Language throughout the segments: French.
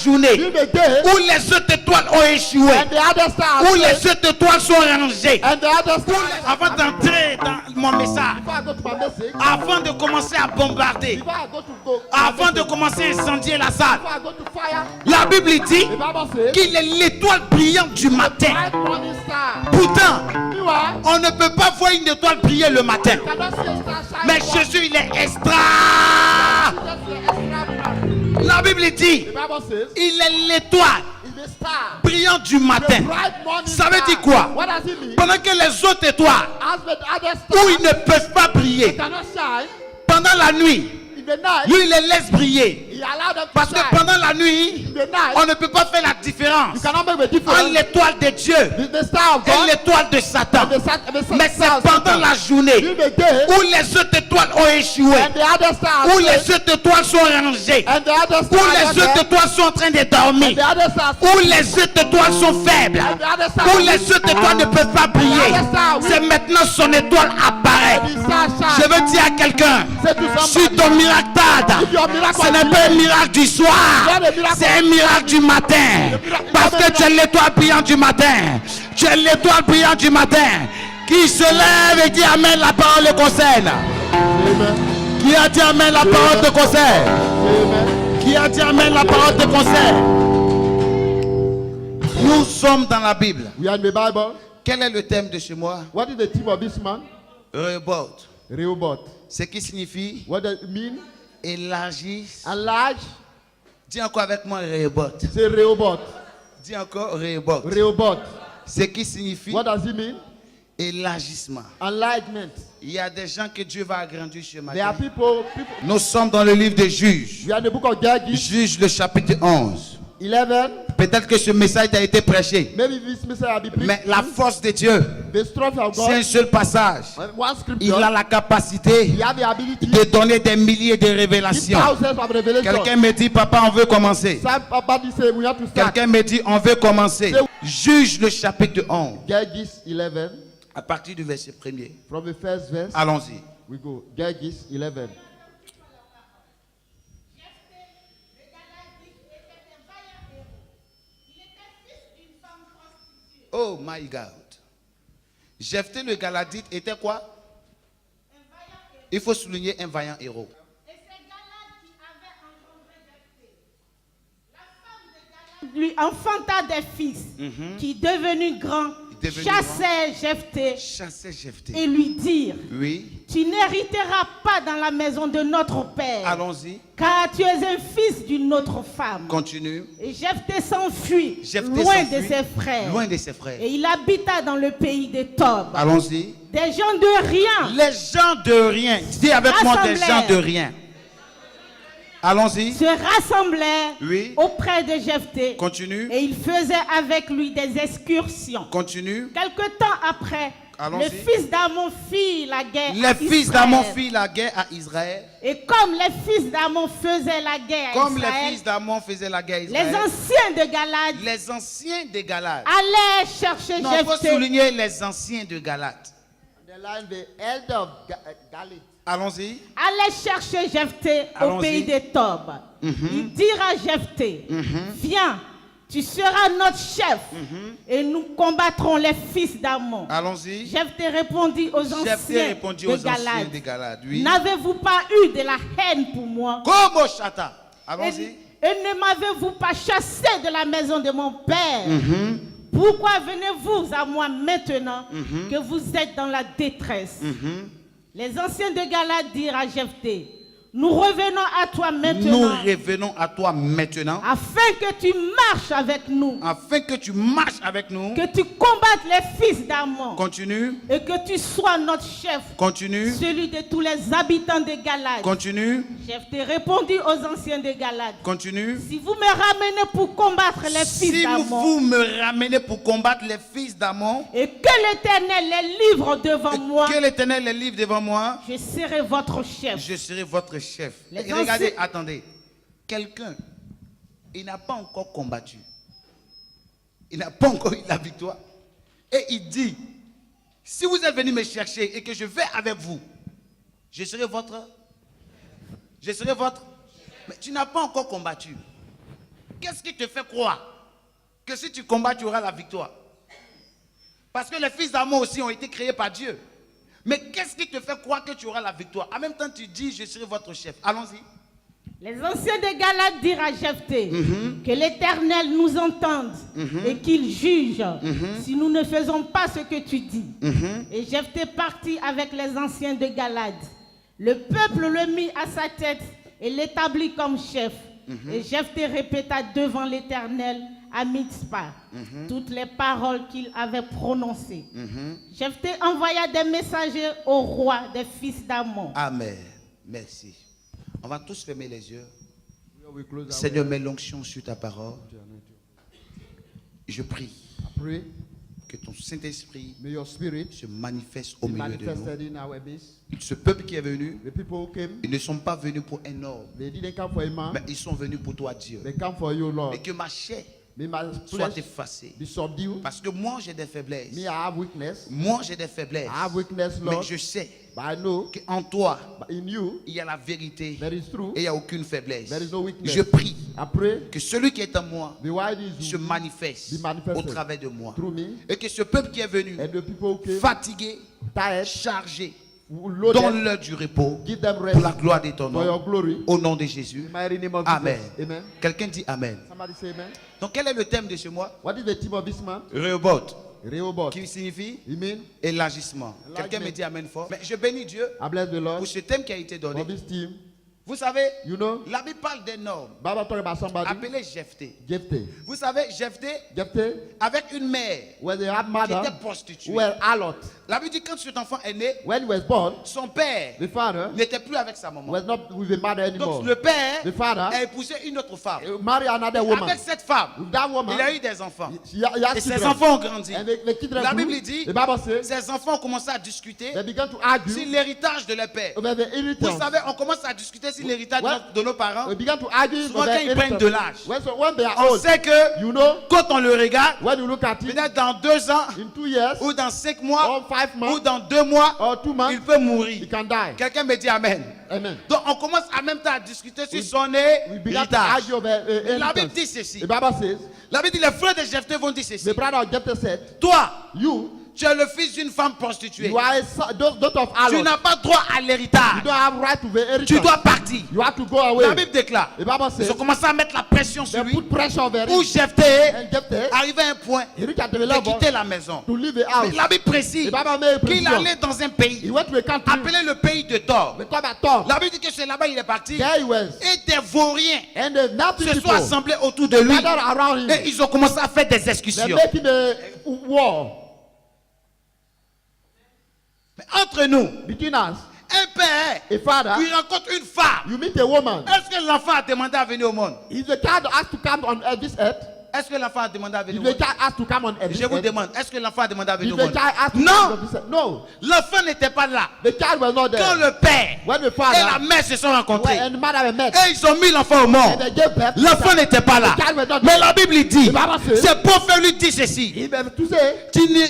journée during the day, où les autres étoiles ont échoué, and the other stars où failed, les autres étoiles sont rangées, and the other stars. avant d'entrer dans mon message, Before I go to my message, avant de commencer à bombarder, before I go to go, avant de commencer à incendier la salle, before I go to fire, la Bible dit the Bible says, qu'il est l'étoile brillante du matin. bright morning star. Pourtant, Meanwhile, on ne peut pas voir une étoile briller le matin. you cannot see a star shine. Mais once. Jésus, il est extra. Jesus is the extra. La Bible dit, The Bible says, il est l'étoile is the star. brillante du matin. The bright morning Ça veut star. dire quoi? What does it mean? Pendant que les autres étoiles, As with other où stars, ils ne peuvent pas they briller, cannot shine. pendant la nuit, In the night, lui, il les laisse briller. he allowed them to Parce que shine. pendant la nuit, In the night, on ne peut pas faire la différence you cannot make a entre difference. l'étoile de Dieu The star of et God l'étoile de Satan. and the Mais star c'est of pendant Satan. la journée During the day, où les autres étoiles ont échoué, and the other stars où failed, les autres étoiles sont rangées, and the other où stars les are autres there, étoiles sont en train de and dormir, the other stars où les autres étoiles sont faibles, and the other stars où les autres étoiles ne peuvent pas briller. C'est maintenant son étoile apparaît. and the stars Je shine. veux dire à quelqu'un, Say to si somebody, ton miracle tarde, if your miracle ce n'est pas un miracle du soir, c'est un miracle du matin. Parce que tu es l'étoile brillante du matin. Tu es l'étoile brillante du matin. Qui se lève et dit Amen, la parole le concerne. Amen. Qui a dit Amen, la parole te concerne. Amen. Qui a dit Amen, la parole te concerne. Nous sommes dans la Bible. We are in the Bible. Quel est le thème de chez moi? What is the theme of this man? Rehoboth. Rehoboth. Ce qui signifie What does it mean? élargir. Enlarge. Dis encore avec moi Rehoboth. Say Rehoboth. Dis encore Rehoboth. Rehoboth. Ce qui signifie What does it mean? élargissement. Enlargement. Il y a des gens que Dieu va agrandir ce There are matin. people. Nous sommes dans le livre des Juges. We are in the book of Judges. Juges, le chapitre 11. 11. Peut-être que ce message a été prêché. Maybe this message will be preached. Mais la force de Dieu, The strength of c'est un God. seul passage. One Il scripture. a la capacité He has the ability de donner des milliers de to give révélations. thousands of revelations. Quelqu'un me dit, papa, on veut commencer. Somebody say we have to start. Quelqu'un me dit, on veut commencer. Juge le chapitre 11, Judges 11. à partir du verset 1er. From the first verse, Allons-y. we go. Judges 11. Oh my God. Jephthé le Galadite était quoi? Il faut souligner un vaillant héros. Et c'est Galad qui avait engendré Jephthé. La femme de Galad lui enfanta des fils qui, devenus grands, Devenus chassèrent Jephthé Chassez Jephthé. et lui dirent: Oui. Tu n'hériteras pas dans la maison de notre père, Allons-y. car tu es un fils d'une autre femme. Continue. Et Jephthé s'enfuit Jephthé loin de s'enfuit, ses frères. loin de ses frères. Et il habita dans le pays des Tob. Allons-y. Des gens de rien Les gens de rien. Dis avec moi des gens de rien. Allons-y. se rassemblèrent Oui. auprès de Jephthé. Continue. Et il faisait avec lui des excursions. Continue. Quelque temps après, Allons-y. le fils d'Amon fit la guerre Les à fils Israël. d'Amon firent la guerre à Israël. Et comme les fils d'Amon faisaient la guerre à Comme Israël, les fils d'Amon faisaient la guerre à les Israël. anciens de Galad Les anciens de Galad. allaient chercher Non, il faut Jephthé. souligner les anciens de Galad. The line, the elder of Galad. Allons-y. Allaient chercher Jephthé au Allons-y. pays des Tob. Ils dirent à Jephthé: Viens, tu seras notre chef et nous combattrons les fils d'Amon. Allons-y. Jephthé répondit aux Jephthé anciens répondit de aux anciens Galad: de Galad. Oui. N'avez-vous pas eu de la haine pour moi? Como chata. Et, Allons-y. et ne m'avez-vous pas chassé de la maison de mon père? Pourquoi venez-vous à moi maintenant que vous êtes dans la détresse? Les anciens de Galad dirent à Jephthé: Nous revenons à toi Nous maintenant, revenons à toi maintenant. afin que tu marches avec nous, Afin que tu marches avec nous. que tu combattes les fils d'Amon, Continue. et que tu sois notre chef, Continue. celui de tous les habitants de Galad. Continue. Jephthé répondit aux anciens de Galad: Continue. Si vous me ramenez pour combattre les fils Si d'Amon, vous me ramenez pour combattre les fils d'Amon, et que l'Éternel les livre devant moi, que l'Éternel les livre devant moi, je serai votre chef. je serai votre chef. Les Et regardez, anciens- attendez. Quelqu'un, il n'a pas encore combattu. Il n'a pas encore eu la victoire. Et il dit, si vous êtes venu me chercher et que je vais avec vous, je serai votre... Je serai votre... Mais tu n'as pas encore combattu. Qu'est-ce qui te fait croire que si tu combats, tu auras la victoire? Parce que les fils d'amour aussi ont été créés par Dieu. Mais qu'est-ce qui te fait croire que tu auras la victoire? En même temps, tu dis, je serai votre chef. Allons-y. Les anciens de Galates dirent à Jephthé que l'Éternel nous entende et qu'il juge si nous ne faisons pas ce que tu dis. Et Jephthé partit avec les anciens de Galates. Le peuple le mit à sa tête et l'établit comme chef. Et Jephthé répéta devant l'Éternel à Mitzpah toutes les paroles qu'il avait prononcées. Jephthé envoya des messagers au roi des fils d'Ammon. Amen. Merci. On va tous fermer les yeux. We close our Seigneur, mets l'onction sur ta parole. Je prie I pray, que ton Saint-Esprit may your spirit se manifeste au be milieu de manifested nous. in our midst. Ce peuple qui est venu, The people who came, ils ne sont pas venus pour un homme, they didn't come for a man, mais ils sont venus pour toi, Dieu. they come for you, Lord. Et que ma chair May my soit flesh effacée. be subdued. Parce que moi, j'ai des faiblesses. Me, I have weakness. Moi, j'ai des faiblesses. I have weakness, Mais Lord. je sais But I know qu'en toi, but in you il y a la vérité there is truth. et il n'y a aucune faiblesse. There is no weakness. Je prie I pray que celui qui est en moi the wide is se manifeste be manifested au travers de moi. through me, Et que ce peuple qui est venu, and the people who came fatigué, tired, chargé, loaded, donne-leur du repos give them pour rest la gloire de ton for your nom. glory. Au nom de Jésus. In the mighty name of Amen. Jesus. Amen. Quelqu'un dit Amen. Somebody say amen. Donc quel est le thème de ce mois? What is the theme of this month? Rehoboth, Rehoboth. qui signifie You mean? élargissement. Enlargement. Quelqu'un me dit Amen fort. Mais je bénis Dieu I bless the Lord pour ce thème qui a été donné. for this team. Vous savez, You know, la Bible parle d'un homme Bible talk about somebody, appelé Jephthé. Jephthé. Vous savez, Jephthé, Jephthé, avec une mère when they had qui mother, était prostituée. who were harlot. La Bible dit quand cet enfant est né, When he was born, son père the father n'était plus avec sa maman. was not with the mother anymore. Donc le père The father a épousé une autre femme. married another woman. Avec cette femme, With that woman, il a eu des enfants. he had Et ses children. enfants ont grandi. And the children La grew. Bible dit, The Bible says ses enfants ont commencé à discuter they began to argue sur l'héritage de leur père. over the Vous inheritance. savez, on commence à discuter sur l'héritage What? de nos parents. They began to argue Souvent over quand ils prennent inheritance. de l'âge. When they are On old, sait que you know, quand on le regarde, when you look at it, peut-être dans 2 ans, in 2 years ou dans 5 mois, or 5 ou months dans 2 mois, or 2 il months, peut mourir. he can die. Quelqu'un me dit Amen. Amen. Donc on commence en même temps à discuter sur son We began to héritage. argue over La Bible inheritance. dit ceci. The Bible says, La Bible dit les frères de Jephthé vont dire ceci. the brother of Jephthah said, Toi, you tu es le fils d'une femme prostituée. are a daughter of Tu harlot. n'as pas droit à You l'héritage. don't have right to the Tu inheritance. dois partir. You have to go away. La Bible déclare. The Bible Ils says ont commencé à mettre la pression sur they lui. put pressure over Où him. Jephthé And Jephthah, arrivait à un point he reached at the de level quitter la maison. to leave the Mais house. la Bible précise The Bible made a qu'il precision. allait dans un He pays went to a country. appelé le pays de Thor. They called that Thor. La Bible dit que c'est là-bas il est parti. There he was. Et des vauriens And the Nazi se sont people assemblés autour de lui. gathered around him. Et ils ont commencé à faire des They exécutions. making a war Mais entre nous, between us. un père, A father, il rencontre une femme. you meet a woman. Est-ce que l'enfant a demandé à venir au monde? Is the child asked to come on this earth? Est-ce que l'enfant a demandé à venir Did au the monde? child asked to come on this Je vous earth? demande, est-ce que l'enfant a demandé à venir Did au the monde? child ask to come Non, on this earth? No. l'enfant n'était pas là. The child was not Quand there. le père When the et la father mère se sont rencontrés and the mother were met. et ils ont mis l'enfant au monde, And they gave birth. l'enfant n'était pas là. The child was not Mais there. la Bible dit, The Bible says- ce prophète lui dit ceci, He meant to say,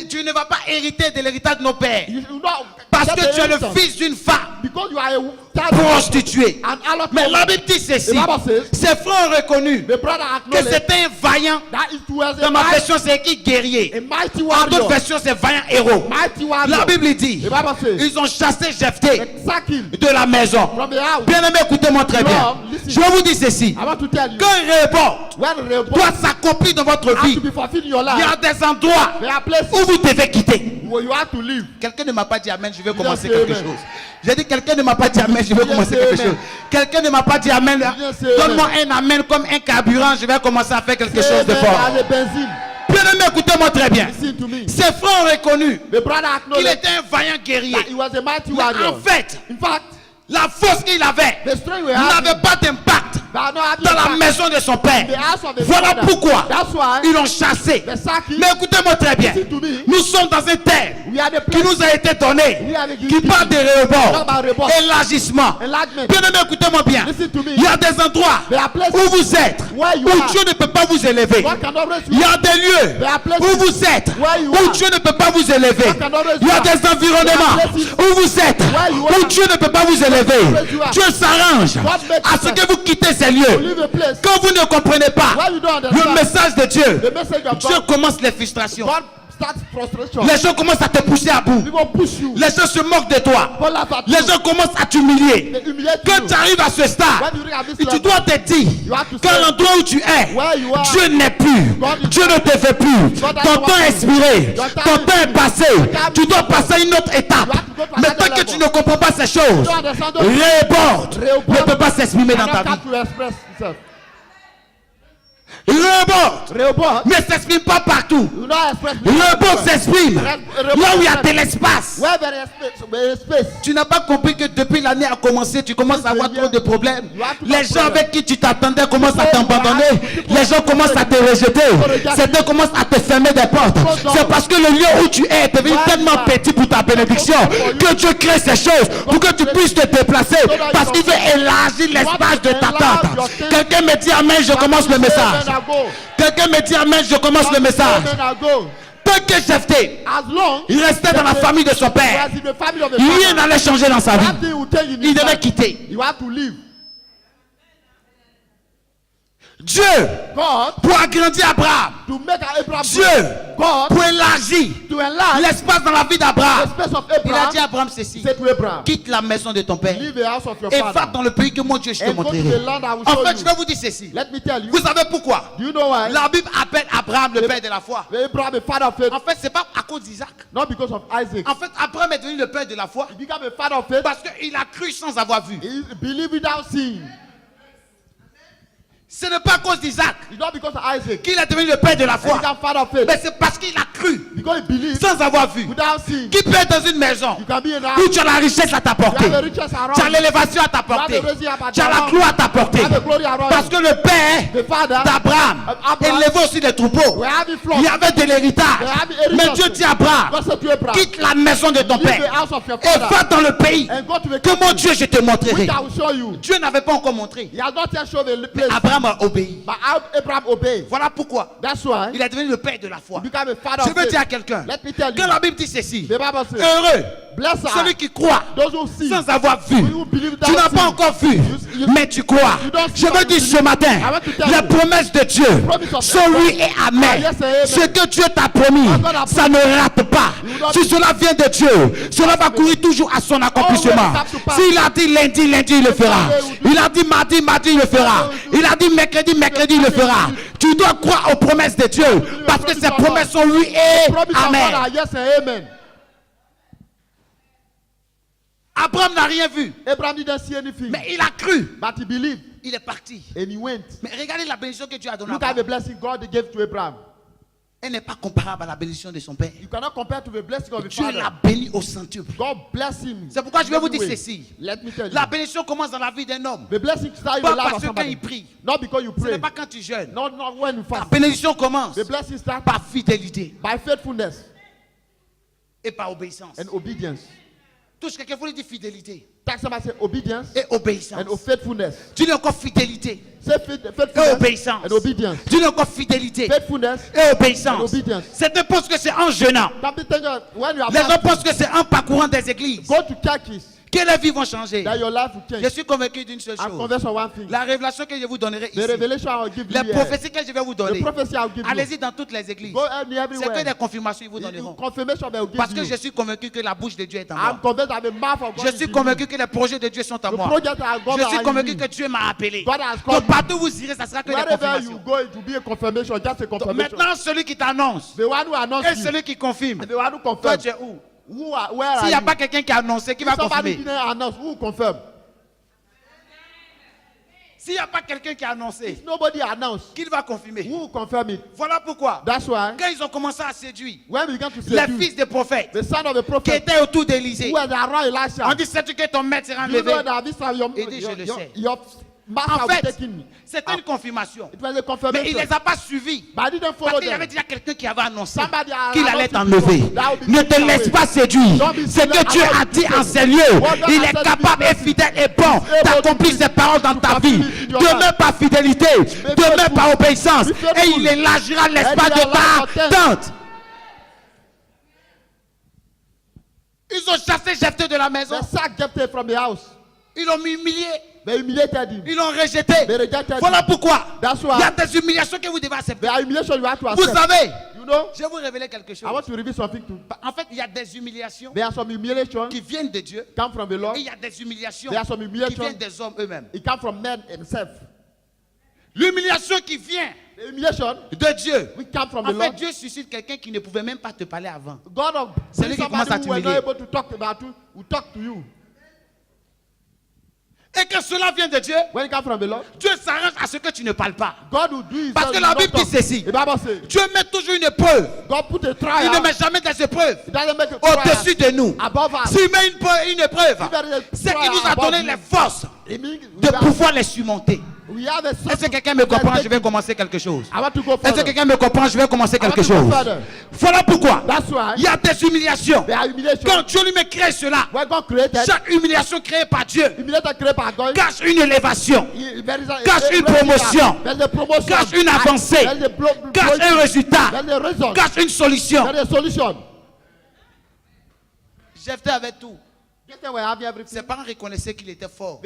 tu ne vas pas hériter de l'héritage de nos pères you should not parce get que the tu es le inheritance. fils d'une femme Because you are a child prostituée. and harlot. Mais la Bible dit ceci, The Bible says, ses frères ont reconnu the brother que acknowledged c'était un vaillant. that it was Dans ma a version, c'est écrit guerrier. mighty En d'autres warrior. versions, c'est vaillant héros. Mighty warrior. La Bible dit, The Bible says, ils ont chassé Jephthé they sack him de la maison. from the house. Bien aimé, écoutez-moi très bien. Lord, listen. Je vous dis ceci. I want to tell you, Quand Rehoboth when Rehoboth doit s'accomplir dans votre has to vie, be fulfilled in your il y a life, des endroits there are places où vous devez quitter. where you have to live. Quelqu'un ne m'a pas dit amen, je vais Dis commencer amen. quelque chose. J'ai dit quelqu'un ne m'a pas dit amen, je vais Dis commencer amen. quelque chose. Quelqu'un ne m'a pas dit amen. amen. Donne-moi un amen comme un carburant, je vais commencer à faire quelque chose de Amen. fort. As a benzene. Bien aimé, écoutez-moi très bien. Listen to me. Ses frères ont reconnu The brother qu'il acknowledged était un vaillant guerrier. that he was a mighty Mais en warrior. fait, In fact, la force qu'il avait the strength we have n'avait pas d'impact but not having dans la impact maison de son in père. the house of the Voilà father. pourquoi That's why ils l'ont chassé. the sacking, Mais écoutez-moi très bien. listen to me. Nous sommes dans un terre We are the qui place nous a été donné, We are the qui parle de Rehoboth, Talk about Rehoboth. élargissement. enlargement. Bien aimé, écoutez-moi bien. Listen to me. Il y a des endroits There are places où vous êtes, where you où are. Dieu ne peut pas vous élever. God cannot raise Il you y up. a des lieux There are places où vous êtes, where you où are. Dieu ne peut pas vous élever. God cannot raise Il y a you up. des environnements There are places où vous êtes, where you où are. Dieu ne peut pas vous élever. raise you up. Dieu s'arrange God makes à ce you que vous quittez ces ces You lieux. leave a place. Quand vous ne comprenez pas Why you don't le understand? message de Dieu, The message of Dieu God. commence les frustrations. God starts frustration. Les gens commencent à te pousser à bout. People push you. Les gens se moquent de toi. People laugh at Les you. gens commencent à t'humilier. They humiliate Quand you. tu arrives à ce stade, When you reach at this tu level, dois te dire you have to qu'à say, l'endroit où tu es, where you are, Dieu n'est plus. God is Dieu ne te fait plus. God Ton doesn't temps want est you. expiré. Your time Ton temps is est passé. time Tu is dois over. passer à une autre étape. You have to go to Mais another tant que level. tu ne comprends pas ces choses, don't understand those- Rehoboth Rehoboth ne peut pas s'exprimer dans ta cannot vie. come to express himself. Rehoboth Rehoboth ne s'exprime pas partout. will not express Rehoboth s'exprime Rehoboth là où il y a de l'espace. where there is space. Tu n'as pas compris que depuis l'année a commencé, tu commences à avoir trop de problèmes. Les gens avec qui tu t'attendais commencent à t'abandonner. Les gens commencent à te rejeter. Certains commencent à te fermer des portes. C'est parce que le lieu où tu es est devenu tellement petit pour ta bénédiction que Dieu crée ces choses pour que tu puisses te déplacer. Parce qu'il veut élargir l'espace de ta tente. Quelqu'un me dit amen, je commence le message. Quelqu'un me dit amen, je commence le message. Tant que Jephthé, As long il restait dans la famille de son as père, in the family of the rien father, n'allait changer dans sa vie. that thing will take you Il devait quitter. You have to leave. Dieu, God pour agrandir Abraham, to make Abraham Dieu, God pour élargir to enlarge l'espace dans la vie the d'Abraham, space of il a dit à Abraham. Abraham ceci: Said to Abraham, quitte la maison de ton père leave the house of your et va father dans le pays que mon Dieu je te and go to the montrerai. land I will En show fait, je vais you. vous dire ceci. Let me tell you. Vous savez pourquoi Do you know why? la Bible appelle Abraham le père de la foi? Abraham, the father of faith, En fait, c'est pas à cause d'Isaac. not because of Isaac. En fait, Abraham est devenu le père de la foi He became a father of faith. parce qu'il a cru sans avoir vu. He believed without seeing. Ce n'est pas à cause d'Isaac It's not because of Isaac. qu'il est devenu le père de la He foi, became father of faith. mais c'est parce qu'il a cru Because he believed sans avoir vu. without seeing. Qui peut être dans une maison You can be in a où tu as la richesse à t'apporter, You have the riches around tu as you. l'élévation à t'apporter, You have the raising up tu as la around gloire à you. t'apporter. You have the glory around Parce you. que le père The father d'Abraham Abraham élevait aussi des troupeaux. were having flocks. Il y avait de l'héritage. They have heritage. Mais Dieu dit à Abraham, God said to Abraham, quitte la maison de ton leave the père house of your et father va dans le pays and go to the que mon country Dieu je te montrerai. which I will show you. Dieu n'avait pas encore montré. He has not yet shown the place. Abraham a obéi. But Abraham obeyed. Voilà pourquoi That's why il est devenu le père de la foi. he became a father Je of veux faith. dire à quelqu'un, Let me tell you. quand la Bible dit ceci, The Bible says, heureux blessed celui are qui croit those who see. sans avoir vu. You believe Tu n'as without pas seeing. encore vu, you- mais tu crois. you don't see Je veux what dire you ce matin, I want to tell les you. promesses de Dieu Promise of sont God. oui et amen. Ah, yes and amen. Ce que Dieu t'a promis, God a ça ne rate pas. will not Si cela vient de Dieu, cela va courir toujours à son accomplissement. Always have to pass. S'il a dit lundi, lundi, il le fera. Il a dit mardi, mardi, il le fera. Il a dit mercredi, mercredi, il le fera. Tu dois croire aux promesses de Dieu parce que ces promesses sont oui et Promise of God amen. are yes and amen. Abraham n'a rien vu, Abraham didn't see anything. mais il a cru. But he believed Il est parti. and he went. Mais regardez la bénédiction que Dieu a donnée à Look at the Abraham. blessing God gave to Abraham. Elle n'est pas comparable à la bénédiction de son père. You cannot compare to the blessing of the Dieu l'a father. béni au centuple. God bless him. C'est pourquoi je vais vous dire Every way. ceci. Let me tell you. La bénédiction commence dans la vie d'un homme. The blessing starts in Pas the life parce of que quand somebody. il prie. Not because you Ce n'est pray. pas quand tu jeûnes. Not when you La fast. bénédiction commence The blessing starts par fidélité by faithfulness et par obéissance. and obedience. Touche quelqu'un, il faut lui dire fidélité Take somebody say obedience et obéissance. and faithfulness. Tu dis encore fidélité Say et faithfulness obéissance. and obedience. Tu dis encore fidélité Faithfulness. et obéissance. And obedience. Certains pensent que c'est en jeûnant. Some people think when you are Les gens fasting, pensent que c'est en parcourant des églises go to churches que les vies vont changer. that your life will Je change. suis convaincu d'une seule I'm chose. convinced of one thing. La révélation que je vous donnerai The ici, revelation I will give les you here, prophéties que je vais vous the donner, prophecy I will give you, allez-y dans toutes les églises. go everywhere. C'est que des confirmations ils vous donneront. Confirmation they will give Parce que you. je suis convaincu que la bouche de Dieu est en I'm moi. convinced that the mouth of God Je is suis in convaincu you. que les projets de Dieu sont en The moi. project that God Je suis are convaincu in que you. Dieu m'a appelé. God has Donc called you. partout où vous irez, ça sera que des Wherever confirmations. you go, it will be a confirmation, just a Donc, confirmation. maintenant, celui qui t'annonce The one who et announced you, celui qui confirme, and the one who toi confirmed. tu es où? Where S'il are n'y a you? pas quelqu'un qui a annoncé, qui va If somebody confirmer? didn't announce, who will confirm? S'il n'y a pas quelqu'un qui a annoncé, If nobody announced, qui va confirmer? who will confirm it? Voilà pourquoi, That's why quand ils ont commencé à séduire when we began to les seduce fils des prophètes the son of the qui prophet étaient autour d'Élysée, who was around Elisha, on dit, sais-tu que ton maître sera do you enlevé? know that this time Il dit, je le sais. your master En will fait, take him? c'était une confirmation. It was a Mais il ne confirmation. les a pas suivis. But I didn't follow Parce qu'il y them. avait déjà quelqu'un qui avait annoncé Somebody had qu'il allait announced t'enlever. it. That will be Ne te taken laisse away. pas séduire. Don't be Ce que seduced. Dieu Allow a it to dit be en taken. ces lieux, What God il has est said capable to et be fidèle et bon able to d'accomplir do ses paroles dans to ta vie. fulfill it in your Demeure life. par fidélité, demeure faithful. par obéissance Be faithful. et il élargira l'espace And de he allows ta your tente. Ils ont chassé Jephthé de la maison. They sacked Jephthah from the house. Ils l'ont humilié. They humiliated him. Ils l'ont rejeté. They rejected Voilà him. pourquoi That's il y a why des humiliations que vous devez accepter. there are humiliations you have to Vous accept. savez, You know, je vais vous révéler quelque I chose. want to reveal something to. En fait, il y a des humiliations There are some humiliations qui viennent de Dieu. come from the Lord. Et il y a des humiliations There are some qui humiliations. viennent des hommes eux-mêmes. It comes from men himself. L'humiliation qui vient The humiliation de Dieu. which come from En the fait, Lord. Dieu suscite quelqu'un qui ne pouvait même pas te parler avant. God of C'est lui qui commence à somebody who were not t'humilier. able to talk about you, will talk to you. Et que cela vient de Dieu, When it comes from the Lord, Dieu s'arrange à ce que tu ne parles pas. God will do his Parce best que to la not Bible dit talk. ceci. The Bible says, Dieu met toujours une épreuve. God put a Il ne trial. met jamais des épreuves It doesn't make a au-dessus trial de nous. above us. S'il met une épreuve, If there is a c'est qu'il trial nous a above donné you, les forces it means de pouvoir les surmonter. we have a Est-ce que quelqu'un me comprend? Je vais commencer quelque chose. I want to go Est-ce que further. quelqu'un me comprend? Je vais commencer quelque want to go chose. further. Voilà pourquoi That's why il y a des humiliations. there are humiliations. Quand Dieu lui met crée cela, When God created, chaque humiliation créée par Dieu humiliation created by God, cache une élévation, there is a- cache a- une a- promotion, there's a promotion, cache une avancée, there's a cache un résultat, there's a reason, cache une solution. there's a solution. Jephthé avait tout. Just when we have everything, Ses parents reconnaissaient qu'il était fort.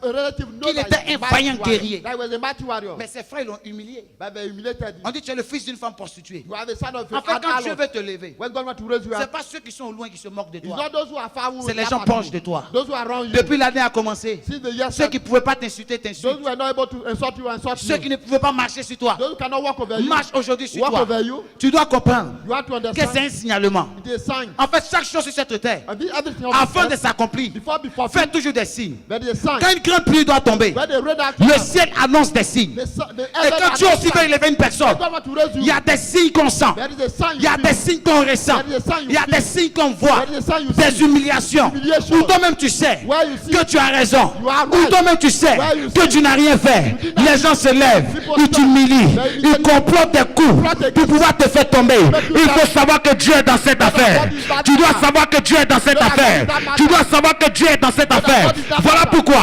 the relative know Qu'il that était he un was vaillant mighty warrior. guerrier. That he was a mighty warrior. Mais ses frères l'ont humilié. But they humiliated him. On dit tu es le fils d'une femme prostituée. You are the son of En fait, an quand Dieu harlot. veut te lever, When God wants to raise you ce n'est up, pas ceux qui sont au loin qui se moquent de it's toi. not those who are far who C'est les laugh gens at proches you. de toi. Those who are around you. Depuis l'année a commencé, Since the year ceux qui ne pouvaient pas t'insulter, those t'insultent. who are not able to insult you, insult Ceux you. qui ne pouvaient pas marcher sur toi, Those who cannot walk over you, marchent aujourd'hui sur walk toi. over you. Tu dois comprendre You have to que c'est understand. un signalement. It is a sign. En fait, chaque chose sur cette terre, And everything of afin this de s'accomplir, before fait toujours des signes. there is a sign. Quand une grande pluie doit tomber, When the rain has le come, ciel annonce des signes. Et quand Dieu aussi veut élever une personne, God wants to raise you. il y a des signes qu'on sent, There is a sign il y a you des see. signes qu'on ressent, il y a des signes qu'on voit, There is a sign you des see. humiliations, Humiliation. où toi-même tu sais Where you see que tu as raison, you are où right. toi-même tu sais Where you que see tu n'as rien fait. you did not Les gens se lèvent, People ils stop. t'humilient, They ils complotent des coups plot against pour pouvoir te faire tomber. Il faut savoir que Dieu est dans cette affaire. Tu dois savoir que Dieu est dans cette affaire. Tu dois savoir que Dieu est dans cette affaire. Voilà pourquoi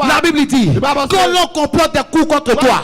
la Bible dit que l'on complote des coups contre toi.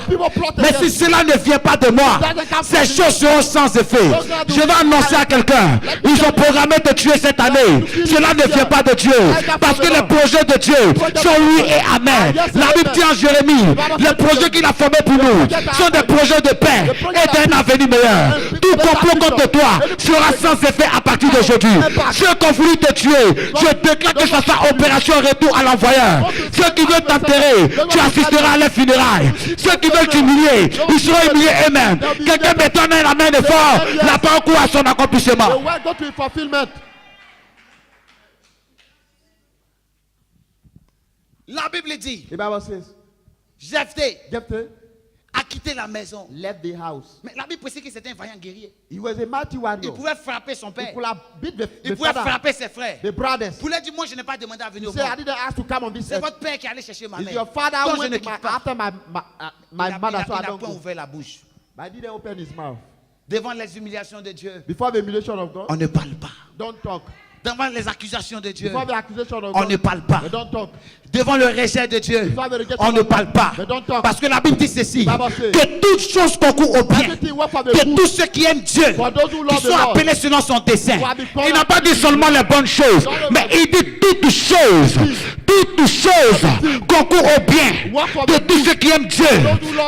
Mais si cela ne vient pas de moi, ces choses seront sans effet. Je vais annoncer à quelqu'un, ils ont programmé de tuer cette année. Cela ne vient pas de Dieu. Parce que les projets de Dieu sont oui et amen. La Bible dit en Jérémie, les projets qu'il a formés pour nous sont des projets de paix et d'un avenir meilleur. Tout complot contre toi sera sans effet à partir d'aujourd'hui. Ceux qui ont voulu te tuer, je déclare que ça soit opération retour à l'envoyeur. Ceux qui veulent t'enterrer, tu assisteras à leurs funérailles. Ceux qui veulent t'humilier, ils seront humiliés eux-mêmes. Quelqu'un m'étonne la main de fort, la parole court à son The accomplissement. word go to fulfillment. La Bible dit, The Bible says, Jephthé Jephthah a quitté la maison. left the house. Mais la Bible précise que c'était un vaillant guerrier. He was a mighty Il warrior. pouvait frapper son He père. could have beat the Il pouvait father, frapper ses frères. the brothers. Il pouvait dire, moi je n'ai pas demandé à venir He au said, I monde. didn't ask to come on this C'est earth. votre père qui allait chercher ma It's mère. your father Donc who je went ne to quitte my, pas. after my Il mother, so I n'a don't point go. ouvert la bouche. But I didn't open his mouth. Devant les humiliations de Dieu, Before the humiliation of God, on ne parle pas. don't talk. Devant les accusations de Dieu, Before the accusation of on God, ne parle pas. they don't talk. Devant le rejet de Dieu, Before the rejection on ne of God, parle pas. they don't talk. Parce que la Bible dit ceci, Bible says, que toutes choses concourent au bien. Everything work for the Que good. tous ceux qui aiment Dieu, For those who love qui the sont Lord, appelés selon son dessein. who are the called Il n'a pas dit seulement les bonnes choses, mais il dit toutes choses. Toutes choses concourent au bien Work for de the tous ceux qui aiment Dieu,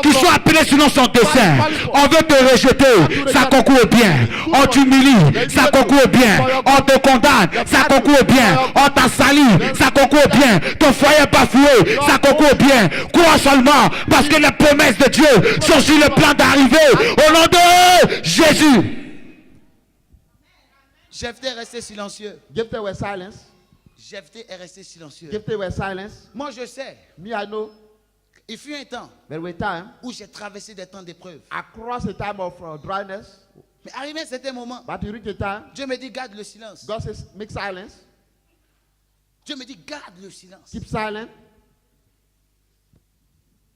qui sont appelés selon son dessein. On veut te rejeter, ça concourt au bien. On t'humilie, ça concourt au bien. On te condamne, ça concourt au bien. On t'a sali, ça concourt au bien. Ton foyer est bafoué, ça concourt au bien. Crois seulement, parce que les promesses de Dieu sont sur le plan d'arriver. Au nom de Jésus. Jephthé est resté silencieux. Jephthah was silent. Jephthé est resté silencieux. Jephthah was silent. Moi, je sais, Me, I know. il fut un temps There were times où j'ai traversé des temps d'épreuve. across a time of dryness, Mais arrivé à un certain moment, but you reach a time, Dieu me dit garde le silence. God says, make silence, Dieu me dit garde le silence. keep silent.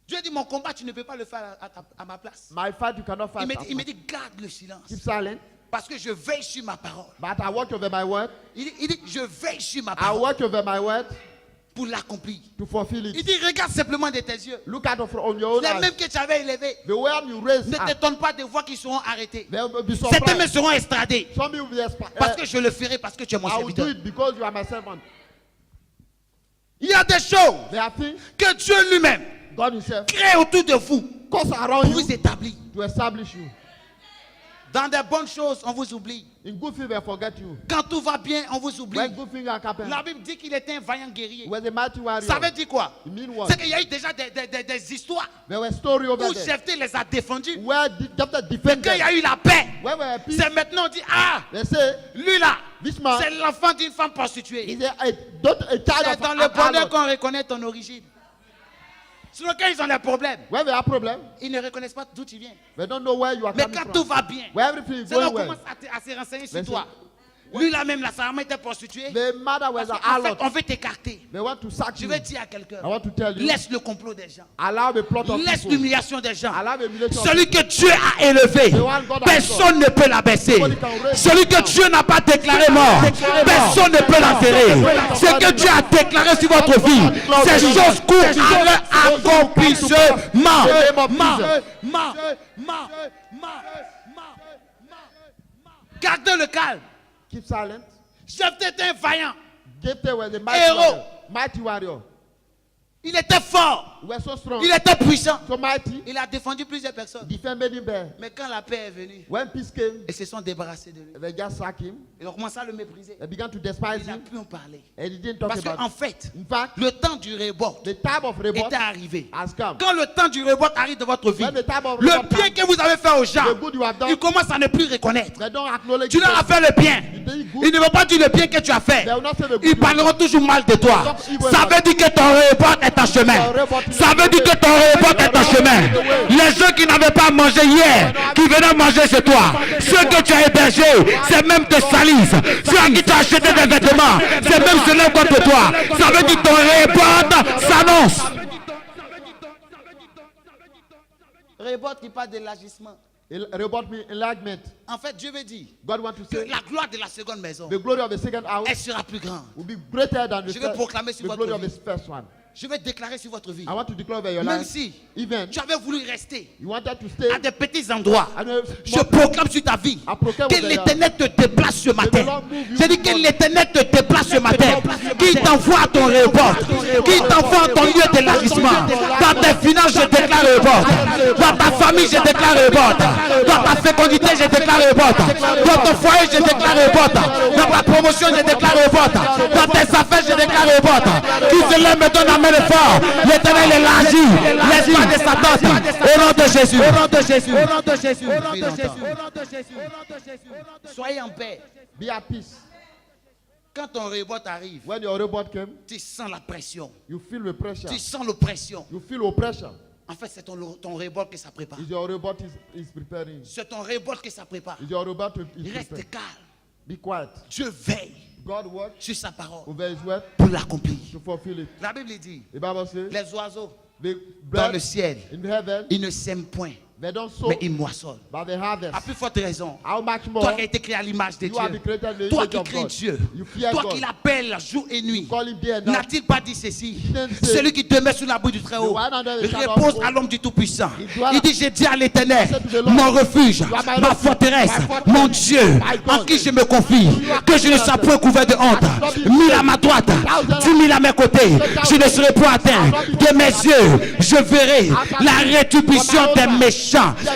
Dieu dit mon combat, tu ne peux pas le faire à ma place. My fight, you cannot fight. Il me dit garde le silence. Keep silent. Parce que je veille sur ma parole. But I watch over my word. Il dit je veille sur ma I parole watch over my word pour l'accomplir. to fulfill Il it. dit regarde simplement de tes yeux. Look at on your own Les eyes. mêmes que tu avais élevés. The one you raise Ne up, t'étonne pas de voir qu'ils seront arrêtés. they will be Certains me surprised. seront estradés. Some will be Parce que je le ferai parce que tu es mon I will do serviteur. it because you are my servant. Il y a des choses There are things que Dieu lui-même God Himself crée autour de vous cause around pour you vous établir. to establish you. Dans des bonnes choses, on vous oublie. In good things, they forget you. Quand tout va bien, on vous oublie. When good things are happening, La Bible dit qu'il était un vaillant guerrier. he was a mighty warrior. Ça veut dire quoi? It means what? C'est qu'il y a eu déjà des histoires There were stories over où there Jephthé les a défendus. where Jephthah Quand defended. il y a eu la paix, When we were at peace, c'est maintenant on dit, ah, they say lui là, this man c'est l'enfant d'une femme prostituée. is a child C'est of dans an le bonheur harlot. qu'on reconnaît ton origine. Sinon, quand ils ont des problèmes, When we have problem, ils ne reconnaissent pas d'où tu viens. we don't know where you are Mais coming quand from. tout va bien, Where everything is c'est là going qu'on well. commence à se renseigner sur Mais toi. Lui là même, sa maman était prostituée. The mother was Parce an qu'en fait, harlot. on veut t'écarter. They want to sack Je you. vais dire à quelqu'un, I want to tell you. laisse le complot des gens. Allow the plot of Laisse people. l'humiliation des gens. Allow the humiliation of Celui que Dieu a élevé, personne ne peut l'abaisser. Celui que Dieu n'a pas déclaré mort, personne ne peut l'enterrer. Ce que Dieu a déclaré sur votre vie, ces choses courent à leur accomplissement. Gardez le calme. Keep silent. Jephthé était un vaillant. Jephthah was a mighty Héros. warrior. Mighty warrior. Il était fort. He was so strong. Il était puissant. So mighty. Il a défendu plusieurs personnes. Defended him there. Mais quand la paix est venue, When peace came, ils se sont débarrassés de lui. they just sacked him. Ils ont commencé à le mépriser. They began to despise Il n'a him. plus en parler. And he didn't talk Parce about qu'en it. fait, In fact, le temps du rebord the time of revolt était arrivé. has come. Quand le temps du rebord arrive dans votre vie, When the time of le revolt bien comes, que vous avez fait aux gens, the good you have done, ils commencent à ne plus reconnaître. they don't acknowledge Tu leur as it. fait le bien. You did good. Ils ne vont pas dire le bien que tu as fait. They will not say the good Ils you parleront toujours mal de toi. Ça veut dire que ton rebord est en chemin. Ça veut dire que ton rebord est en chemin. Les gens qui n'avaient pas mangé hier, qui venaient manger chez toi, ceux que tu as hébergés, c'est même te salissent. Ceux à qui tu as acheté des vêtements, c'est même se lèvent contre toi. Ça veut dire que ton rebord s'annonce. Rebord qui parle d'élargissement. Revolt means enlargement. En fait, Dieu veut dire God wants to que say la gloire de la seconde maison, the glory of the second house elle sera plus grande. will be greater than the, Je vais proclamer sur the votre glory of vie. the first one. Je vais déclarer sur votre vie. I want to declare over your Même life. si Even tu avais voulu rester you wanted to stay à des petits endroits, and je proclame sur ta vie que l'Éternel te déplace ce matin. Je dis que l'Éternel te déplace ce matin. Qu'il t'envoie à ton rebord. Qu'il t'envoie à ton lieu d'élargissement. Dans tes finances, je déclare rebord. Dans ta famille, je déclare rebord. Dans ta fécondité, je déclare rebord. Dans ton foyer, je déclare rebord. Dans ta promotion, je déclare rebord. Dans tes affaires, je déclare rebord. Qui se lève, me donne la main de fort. L'Éternel élargit l'espace de sa tente. Au nom de Jésus. Au nom de Jésus. Au nom de Jésus. Au nom de Jésus. Au nom de Jésus. Soyez en paix. be at peace. Quand ton rebord arrive, When your revolt came, tu sens la pression. you feel the pressure. Tu sens l'oppression. You feel oppression. En fait, c'est ton rebord que ça prépare. Is your revolt is preparing. C'est ton rebord que ça prépare. Is your revolt is Reste preparing. calme. Be quiet. Dieu veille God watch sur sa parole over his word pour l'accomplir. to fulfill it. La Bible dit, The Bible says les oiseaux the dans le birds ciel, in heaven, ils ne sèment point, they don't sow, mais ils moissonnent. but they harvest. À plus forte raison, How much more toi qui as été créé à l'image de you have been Dieu, created in the toi image qui of crains God. Dieu, You fear toi God. qui l'appelles jour et nuit, Call him day and night. n'a-t-il pas dit ceci? didn't say, Celui qui demeure sous l'abri du Très-Haut The one under the shadow repose of à l'homme du Tout-Puissant. doit- Il dit, j'ai dit à l'Éternel, said to the Lord, mon refuge, You are my ma refuge, forteresse, my fortress, mon Dieu, my God. en qui je me confie, que je ne sois point couvert de honte. not be 1000 à ma droite, 10 000 à mes côtés, je ne serai point atteint. De mes yeux, je verrai la rétribution des méchants.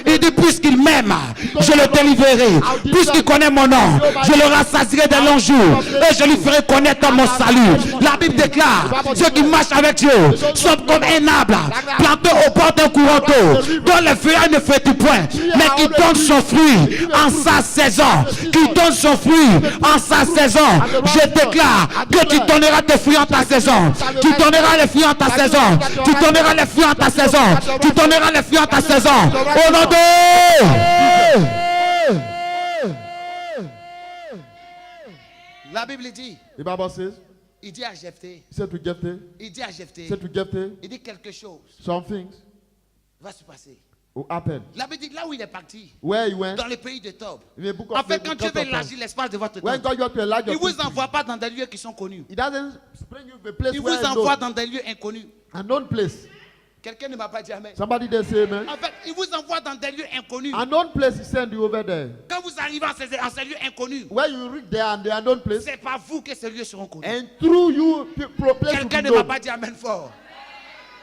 Il dit, puisqu'il m'aime, je le délivrerai. Puisqu'il connaît mon nom, je le rassasierai de longs jours. Et je lui ferai connaître mon salut. La Bible déclare, ceux qui marchent avec Dieu sont comme un arbre planté au bord d'un courant d'eau, dont le feuillage ne fait du point, mais qui donne son fruit en sa saison. Qui donne son fruit en sa saison. Je déclare que tu donneras tes fruits en ta saison. Tu donneras les fruits en ta saison. Tu donneras les fruits en ta saison. Tu donneras les fruits en ta saison. Au nom de... La Bible dit, The Bible says, il dit à Jephthé, he said to Jephthah, il dit à Jephthé, he said to Jephthah, il dit quelque chose some things va se passer. will happen. La Bible dit là où il est parti, Where he went, dans le pays de Tob. in the book En of fait, the quand book Dieu of veut Tom, élargir l'espace de votre when temps, God wants to enlarge il your ne vous thinking, envoie pas dans des lieux qui sont connus. he doesn't bring you to a place Il where vous you envoie know, dans des lieux inconnus. a known place. Quelqu'un ne m'a pas dit amen. Somebody there say amen. En fait, il vous envoie dans des lieux inconnus. Unknown place is send you over there. Quand vous arrivez en ces lieux inconnus, Where you reach there and the unknown place, c'est pas vous que ces lieux seront connus. and through you, place will Quelqu'un be ne m'a known. pas dit amen fort.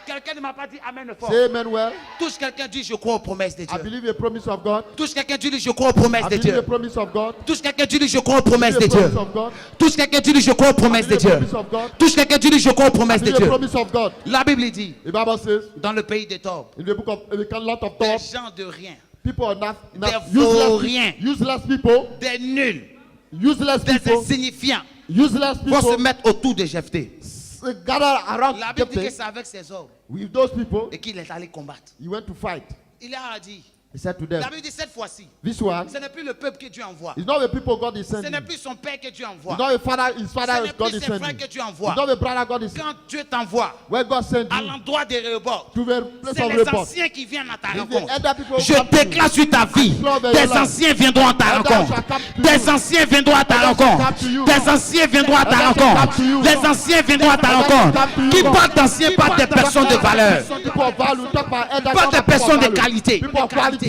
Quelqu'un ne m'a pas dit amen fort. Say amen well. Touche quelqu'un, dit je crois aux promesses de I Dieu. believe the promise of God. Touche quelqu'un, dit je crois aux promesses I de believe the Dieu. promise of God. Touche quelqu'un, dit je crois aux promesses de The Dieu. promise of God. Touche quelqu'un, dit je crois aux I promesses de believe the Dieu. promise of God. Touche quelqu'un, dit je crois aux I promesses de believe the Dieu. promise of God. La Bible dit, The Bible says dans le pays des torts, in the book of a lot of des talk, gens de rien, people are not Des useless, vauriens. useless people, des nuls, useless des people, insignifiants useless vont se people mettre autour de Jephthé. gather around La Bible dit que Jephthah. c'est avec ses hommes With those people, et qu'il est allé combattre. he went to fight. Il a dit, He said to them, la Bible dit cette fois-ci, this one ce n'est plus le peuple que Dieu envoie. is not the people God is Ce sending. n'est plus son père que Dieu envoie. It's not the father, his Ce father n'est God plus is ses sending. frères que Dieu It's envoie. not the brother God is Quand Dieu t'envoie where God sent à you l'endroit des rebords, to the place c'est of les report. anciens qui viennent à ta If the rencontre. elder people Je come to you, déclare sur ta vie, des anciens viendront à ta rencontre. Des anciens viendront à ta rencontre. Des anciens viendront à ta rencontre. Les anciens viendront à ta rencontre. Qui parle d'anciens, pas des personnes de valeur, people of value, talk about elder, pas talk des about personnes de value. qualité. People of quality.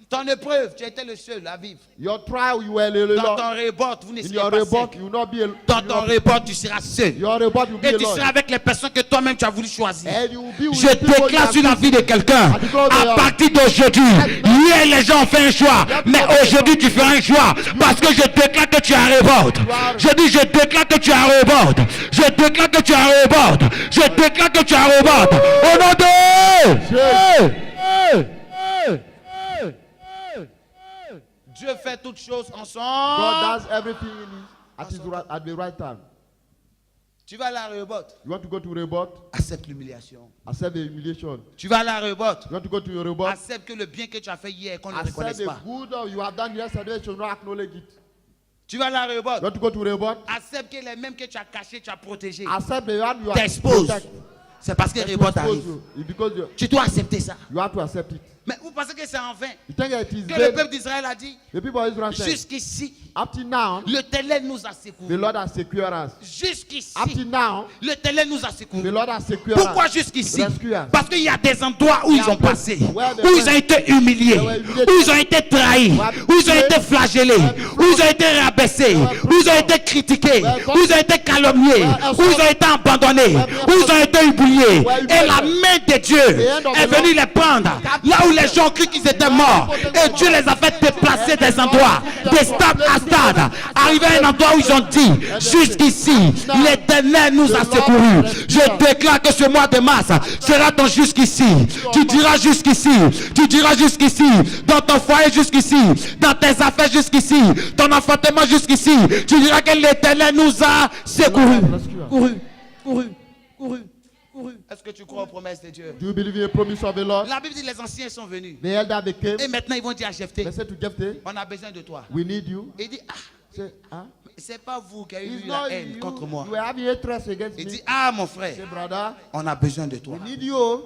Ton épreuve, tu étais le seul à vivre. Your trial, you were alone. Dans ton rebord, vous ne In serez your pas report, seul. you will not be alone. Dans ton rebord, tu seras seul. Your report, you will be Et tu alone. seras avec les personnes que toi-même tu as voulu choisir. And you will be with Je people you déclare have sur la vie de quelqu'un, à partir d'aujourd'hui, hier les gens ont fait un choix, mais aujourd'hui tu feras un choix, parce que je déclare que tu as un rebord. Je dis, je déclare que tu as un rebord. Je déclare que tu as un rebord. Je déclare que tu as un rebord. Au nom de... Dieu fait toutes choses God ensemble. does everything at the right time. Tu vas à la rebord, You want to go to report, accepte l'humiliation. accept the humiliation. Tu vas à la rebord, You want to go to your report, accepte que le bien que tu as fait hier, qu'on ne accept reconnaisse the pas. good you have done yesterday, you should not acknowledge it. Tu vas à la rebord, You want to go to report, accepte que les mêmes que tu as cachés, tu as protégés, accept the one you are t'expose. protect. C'est parce que They rebord expose arrive. you. It's because Tu dois accepter ça. you have to accept it. Mais vous pensez que c'est en vain You think it is que le vain? peuple d'Israël a dit, The people of Israel said, jusqu'ici, up till now, l'Éternel nous a the secourus. Lord has secured us. Jusqu'ici, Up till now, l'Éternel nous a the secourus. Lord has secured Pourquoi us. jusqu'ici? Rescue us. Parce qu'il y a des endroits où ils ont passé, where they où ils went. ont été humiliés, They were humiliated. où ils ont été trahis, où ils ont été flagellés, où ils ont été rabaissés, où ils ont été critiqués, où ils ont été calomniés, où ils ont été abandonnés, où ils ont été humiliés. Et la main de Dieu est venue les prendre là où les gens ont cru qu'ils étaient morts. Et Dieu les a fait déplacer des endroits, des stades à stade, arriver à un endroit où ils ont dit, jusqu'ici, l'Éternel nous a secourus. Je déclare que ce mois de mars sera ton jusqu'ici. Tu diras jusqu'ici, tu diras jusqu'ici, dans ton foyer jusqu'ici, dans tes affaires jusqu'ici, ton enfantement jusqu'ici. Tu diras que l'Éternel nous a secourus. Couru, couru, couru, couru. Est-ce que tu crois aux promesses de Dieu? Do you believe in the promise of the Lord? La Bible dit les anciens sont venus. The elder they came. Et maintenant ils vont dire à Jephthé, They said to Jephthah, on a besoin de toi. we need you. Il dit, ah, Say, huh? c'est pas vous qui avez It's eu not la haine you. contre moi. You were having hatred against Il me. dit, ah mon frère, Say, brother, on a besoin de toi. we need you.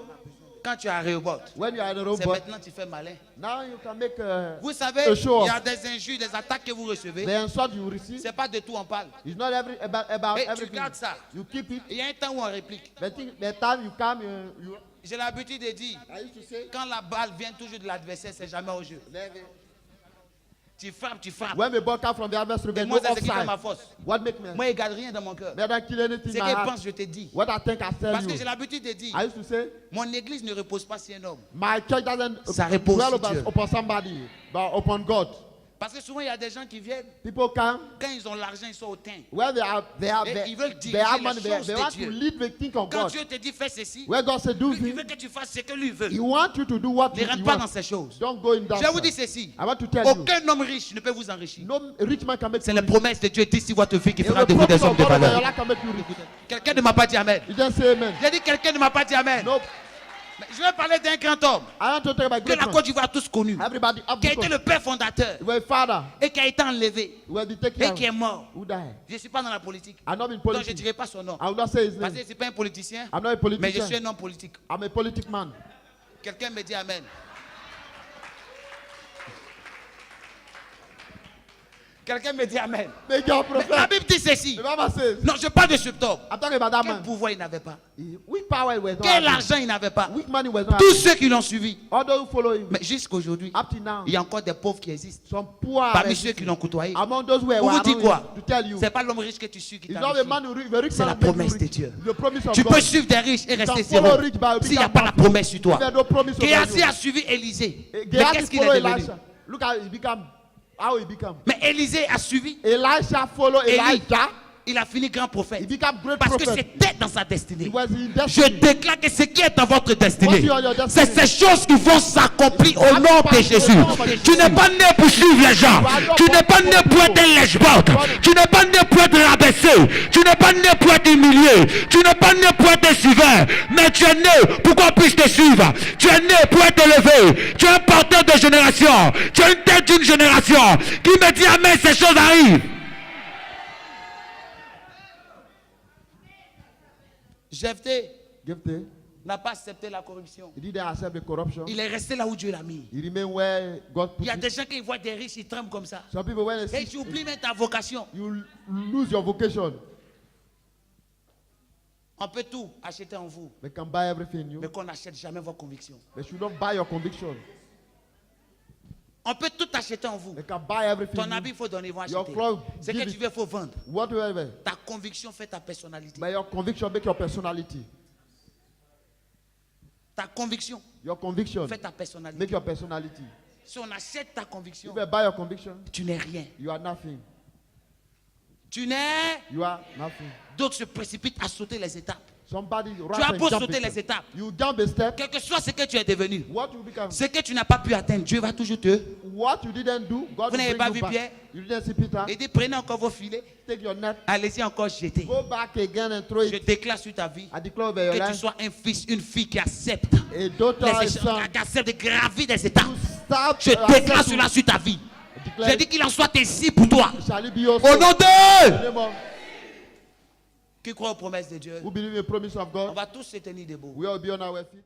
Quand tu as Rehoboth, When you are in the c'est robot, maintenant que tu fais malin. now you can make Vous savez, a show il y off. a des injures, des attaques que vous recevez. The insult you receive. C'est pas de tout on parle. It's not about Et tu everything. gardes ça. You keep it. Il y a un temps où on réplique. The time you come, you J'ai l'habitude de dire, I used to say, quand la balle vient toujours de l'adversaire, c'est jamais au jeu. Tu frappes, tu frappes. when the ball come from the adversary, Et there's moi, no c'est ce qui fait ma offside. force. What make me? Moi, il ne garde rien dans mon cœur. Me don't kill anything Ce in my qu'il heart. pense, je te dis. What I think I tell Parce que you. j'ai l'habitude de dire, I used to say, mon église ne repose pas sur un homme. my church doesn't Ça repose dwell sur Dieu. upon somebody, but upon God. Parce que souvent, il y a des gens qui viennent, People come quand ils ont l'argent, ils sont au teint. where Et ils veulent they diriger have les money, choses they de want Dieu. to lead the think of Quand God. Dieu te dit fais ceci, Where God said do lui, il veut things, que tu fasses ce que lui veut. He wants you to do what Ne He rentre pas dans wants. ces choses. Don't go in that Je vous dis side. ceci. I want to tell you, Aucun homme riche ne peut vous enrichir. no rich man can make C'est you la rich. promesse de Dieu d'ici votre vie qui It's fera the de vous promise des hommes of de God over your valeur. life can make you rich. Quelqu'un ne m'a pas dit Amen. You just say amen. J'ai dit quelqu'un ne m'a pas dit Amen. No, Mais je vais parler d'un grand homme I want to talk about que great la man. Côte d'Ivoire a tous connu, Everybody up qui a été le père fondateur He was a father. et qui a été enlevé He was the taken et qui est mort. who died. Je ne suis pas dans la politique. I'm not in Donc je ne politics. dirai pas son nom. I will not say his Parce que name. je ne suis pas un politicien, I'm not a mais je politician. suis un homme politique. I'm a politic man. Quelqu'un me dit Amen. Quelqu'un me dit Amen. Make your Mais la prophet. Bible dit ceci. The Bible says, Non, je parle de cet homme. I'm talking about that Quel man. pouvoir il n'avait pas? Weak power was not Quel having. argent il n'avait pas? Weak money was not Tous having. ceux qui l'ont suivi. All those who follow him. Mais jusqu'aujourd'hui, Up to now, il y a encore des pauvres qui existent. some poor are Parmi ceux existing. qui l'ont côtoyé. Among those who were Pour vous dire around quoi? him, to tell you, C'est pas l'homme riche que tu suis qui it's t'a not a enrichi. man who rich, the rich C'est man la makes you promesse rich. de Dieu. The promise of Tu God. peux suivre des riches et rester follow zéro. rich, but S'il n'y a become pas la poor. promesse sur toi. If there's no promise over Géasi you. a suivi Élisée. Mais Gehazi qu'est-ce qu'il follow est devenu? Elisha. Look how he become. How he become. Mais Élisée a suivi. Elisha follow Élie. Elijah. Il a fini grand prophète. He became great Parce que prophet. c'était dans sa destinée. He was in Je destiny. déclare que ce qui est dans votre destinée, What's your destiny? c'est ces choses qui vont s'accomplir au nom de Jésus. Tu n'es pas né pour suivre les gens. Tu n'es pas né pour être un lèche-botte. Tu n'es pas né pour être rabaissé. Tu n'es pas né pour être humilié. Tu n'es pas né pour être un suiveur. Mais tu es né pour qu'on puisse te suivre. Tu es né pour être élevé. Tu es un porteur de génération. Tu es une tête d'une génération qui me dit Amen, ces choses arrivent. Jephthé Jephthah, n'a pas accepté la corruption. he didn't accept the corruption. Il est resté là où Dieu l'a mis. He remained where God Il put y a him. des gens qui voient des riches, ils tremblent comme ça. Some people, when they Et see, tu oublies même ta vocation. you lose your vocation. On peut tout acheter en vous, They can buy everything in you, mais qu'on n'achète jamais vos convictions. they should not buy your conviction. On peut tout acheter en vous. They can buy everything Ton in habit, you. il faut donner, ils vont Your acheter. clothes, Ce que give tu it. veux, il faut vendre. Whatever. Ta conviction fait ta personnalité. But your conviction make your personality. Ta conviction Your conviction fait ta personnalité. make your personality. Si on achète ta conviction, If you buy your conviction, tu n'es rien. you are nothing. Tu n'es... You are nothing. D'autres se précipitent à sauter les étapes. Somebody Tu runs as and beau jump sauter a les step. étapes. You jump a step. Quel que soit ce que tu es devenu, What you become? ce que tu n'as pas pu atteindre, Dieu va toujours te... What you didn't do, God Vous will n'avez bring pas you vu back. Pierre? You didn't see Peter. Il dit, prenez encore vos filets, Take your net. allez-y encore jeter. Go back again and throw Je it. déclare sur ta vie I declare over your que tu life. sois un fils, une fille qui accepte A daughter, a les son. échanges, qui accepte de gravir des étapes. You start. Je déclare cela sur ta vie. Je dis qu'il en soit ainsi pour toi. Shall it be your Au nom de... name of Qui croit aux promesses de Dieu? who believe in the promise of On God? va tous se tenir debout. We all be on our feet.